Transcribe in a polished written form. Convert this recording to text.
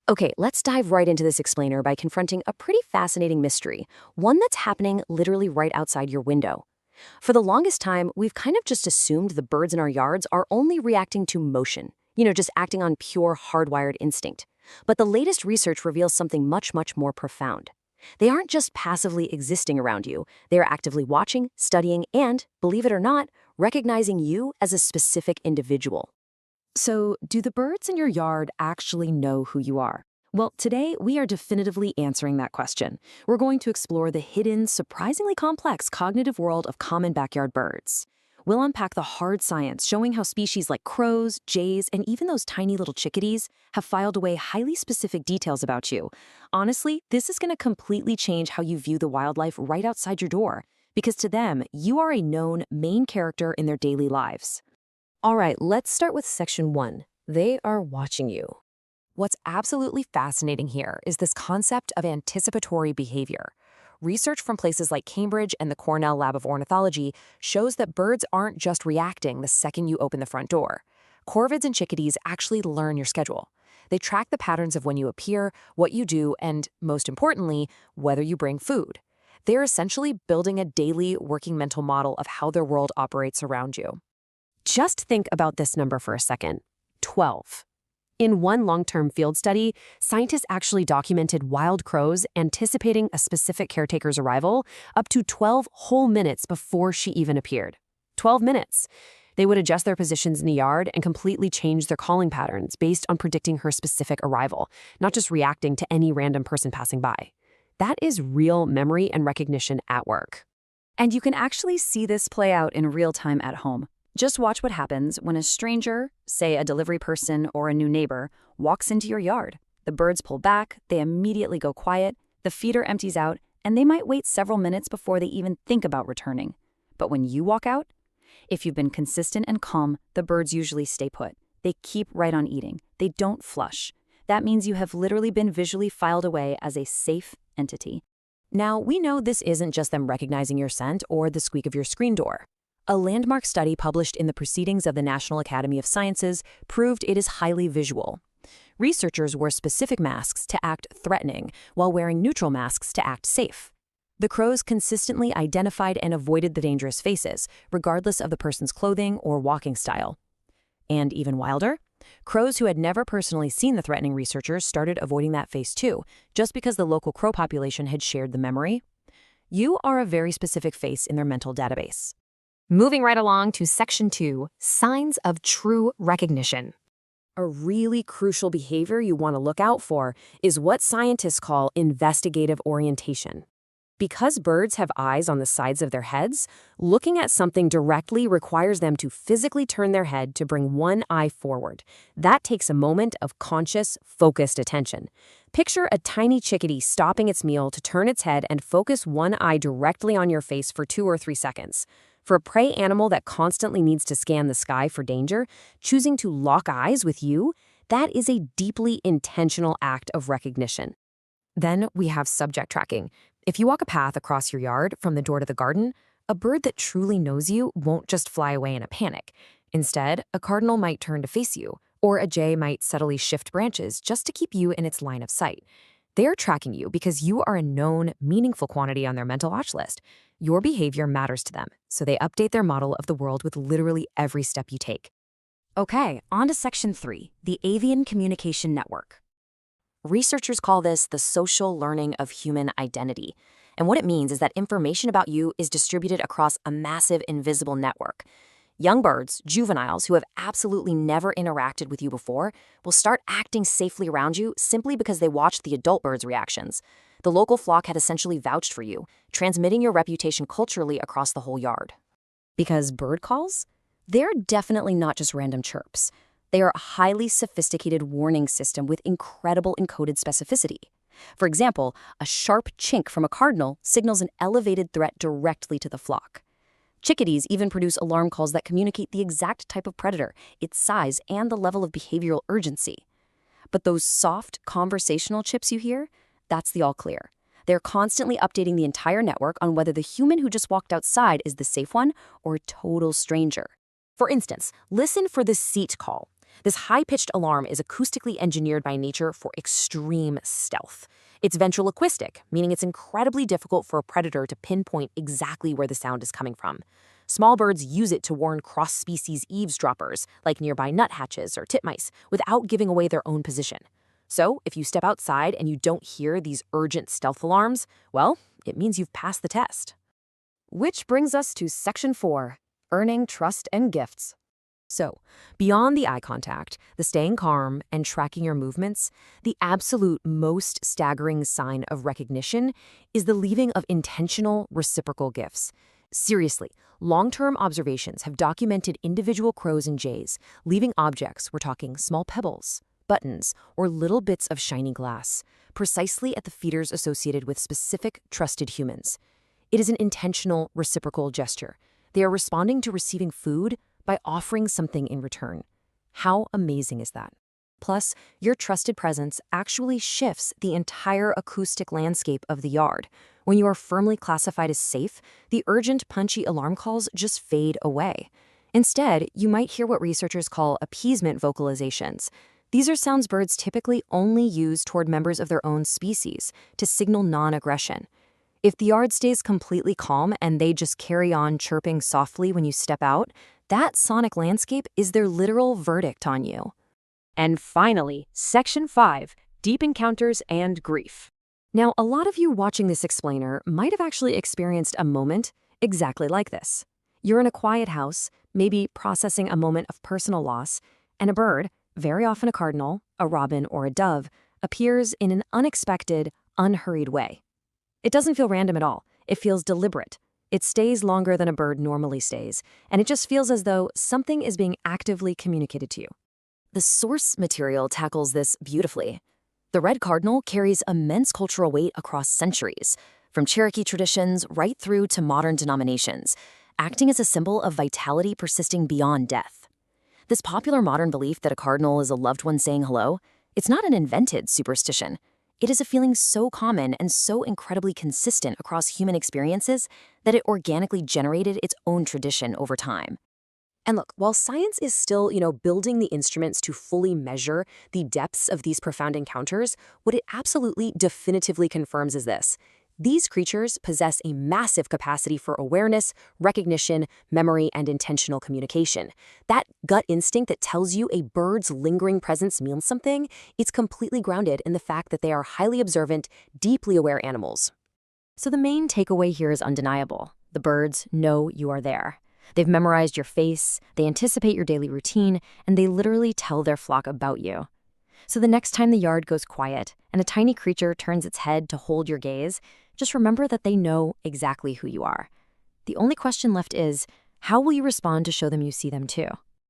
Okay, let's dive right into this explainer by confronting a pretty fascinating mystery, one that's happening literally right outside your window. For the longest time, we've kind of just assumed the birds in our yards are only reacting to motion, just acting on pure hardwired instinct. But the latest research reveals something much, much more profound. They aren't just passively existing around you, they are actively watching, studying, and, believe it or not, recognizing you as a specific individual. So, do the birds in your yard actually know who you are? Well, today we are definitively answering that question. We're going to explore the hidden, surprisingly complex cognitive world of common backyard birds. We'll unpack the hard science showing how species like crows, jays, and even those tiny little chickadees have filed away highly specific details about you. Honestly, this is going to completely change how you view the wildlife right outside your door, because to them, you are a known main character in their daily lives. All right, let's start with section 1. They are watching you. What's absolutely fascinating here is this concept of anticipatory behavior. Research from places like Cambridge and the Cornell Lab of Ornithology shows that birds aren't just reacting the second you open the front door. Corvids and chickadees actually learn your schedule. They track the patterns of when you appear, what you do, and, most importantly, whether you bring food. They're essentially building a daily working mental model of how their world operates around you. Just think about this number for a second. 12. In one long-term field study, scientists actually documented wild crows anticipating a specific caretaker's arrival up to 12 whole minutes before she even appeared. 12 minutes. They would adjust their positions in the yard and completely change their calling patterns based on predicting her specific arrival, not just reacting to any random person passing by. That is real memory and recognition at work. And you can actually see this play out in real time at home. Just watch what happens when a stranger, say a delivery person or a new neighbor, walks into your yard. The birds pull back, they immediately go quiet, the feeder empties out, and they might wait several minutes before they even think about returning. But when you walk out, if you've been consistent and calm, the birds usually stay put. They keep right on eating. They don't flush. That means you have literally been visually filed away as a safe entity. Now, we know this isn't just them recognizing your scent or the squeak of your screen door. A landmark study published in the Proceedings of the National Academy of Sciences proved it is highly visual. Researchers wore specific masks to act threatening while wearing neutral masks to act safe. The crows consistently identified and avoided the dangerous faces, regardless of the person's clothing or walking style. And even wilder, crows who had never personally seen the threatening researchers started avoiding that face too, just because the local crow population had shared the memory. You are a very specific face in their mental database. Moving right along to section 2, signs of true recognition. A really crucial behavior you want to look out for is what scientists call investigative orientation. Because birds have eyes on the sides of their heads, looking at something directly requires them to physically turn their head to bring one eye forward. That takes a moment of conscious, focused attention. Picture a tiny chickadee stopping its meal to turn its head and focus one eye directly on your face for 2 or 3 seconds. For a prey animal that constantly needs to scan the sky for danger, choosing to lock eyes with you, that is a deeply intentional act of recognition. Then we have subject tracking. If you walk a path across your yard from the door to the garden, a bird that truly knows you won't just fly away in a panic. Instead, a cardinal might turn to face you, or a jay might subtly shift branches just to keep you in its line of sight. They are tracking you because you are a known, meaningful quantity on their mental watch list. Your behavior matters to them, so they update their model of the world with literally every step you take. Okay, on to section 3, the avian communication network. Researchers call this the social learning of human identity. And what it means is that information about you is distributed across a massive invisible network. Young birds, juveniles who have absolutely never interacted with you before, will start acting safely around you simply because they watched the adult birds' reactions. The local flock had essentially vouched for you, transmitting your reputation culturally across the whole yard. Because bird calls? They're definitely not just random chirps. They are a highly sophisticated warning system with incredible encoded specificity. For example, a sharp chink from a cardinal signals an elevated threat directly to the flock. Chickadees even produce alarm calls that communicate the exact type of predator, its size, and the level of behavioral urgency. But those soft, conversational chips you hear, that's the all clear. They're constantly updating the entire network on whether the human who just walked outside is the safe one or a total stranger. For instance, listen for the seat call. This high-pitched alarm is acoustically engineered by nature for extreme stealth. It's ventriloquistic, meaning it's incredibly difficult for a predator to pinpoint exactly where the sound is coming from. Small birds use it to warn cross-species eavesdroppers, like nearby nuthatches or titmice, without giving away their own position. So, if you step outside and you don't hear these urgent stealth alarms, well, it means you've passed the test. Which brings us to Section 4, Earning Trust and Gifts. So, beyond the eye contact, the staying calm, and tracking your movements, the absolute most staggering sign of recognition is the leaving of intentional reciprocal gifts. Seriously, long-term observations have documented individual crows and jays leaving objects, we're talking small pebbles, buttons, or little bits of shiny glass, precisely at the feeders associated with specific trusted humans. It is an intentional reciprocal gesture. They are responding to receiving food by offering something in return. How amazing is that? Plus, your trusted presence actually shifts the entire acoustic landscape of the yard. When you are firmly classified as safe, the urgent, punchy alarm calls just fade away. Instead, you might hear what researchers call appeasement vocalizations. These are sounds birds typically only use toward members of their own species to signal non-aggression. If the yard stays completely calm and they just carry on chirping softly when you step out, that sonic landscape is their literal verdict on you. And finally, Section 5, Deep Encounters and Grief. Now, a lot of you watching this explainer might have actually experienced a moment exactly like this. You're in a quiet house, maybe processing a moment of personal loss, and a bird, very often a cardinal, a robin, or a dove, appears in an unexpected, unhurried way. It doesn't feel random at all. It feels deliberate. It stays longer than a bird normally stays, and it just feels as though something is being actively communicated to you. The source material tackles this beautifully. The red cardinal carries immense cultural weight across centuries, from Cherokee traditions right through to modern denominations, acting as a symbol of vitality persisting beyond death. This popular modern belief that a cardinal is a loved one saying hello, it's not an invented superstition. It is a feeling so common and so incredibly consistent across human experiences that it organically generated its own tradition over time. And look, while science is still, building the instruments to fully measure the depths of these profound encounters, what it absolutely definitively confirms is this. These creatures possess a massive capacity for awareness, recognition, memory, and intentional communication. That gut instinct that tells you a bird's lingering presence means something, it's completely grounded in the fact that they are highly observant, deeply aware animals. So the main takeaway here is undeniable. The birds know you are there. They've memorized your face, they anticipate your daily routine, and they literally tell their flock about you. So the next time the yard goes quiet and a tiny creature turns its head to hold your gaze, just remember that they know exactly who you are. The only question left is, how will you respond to show them you see them too?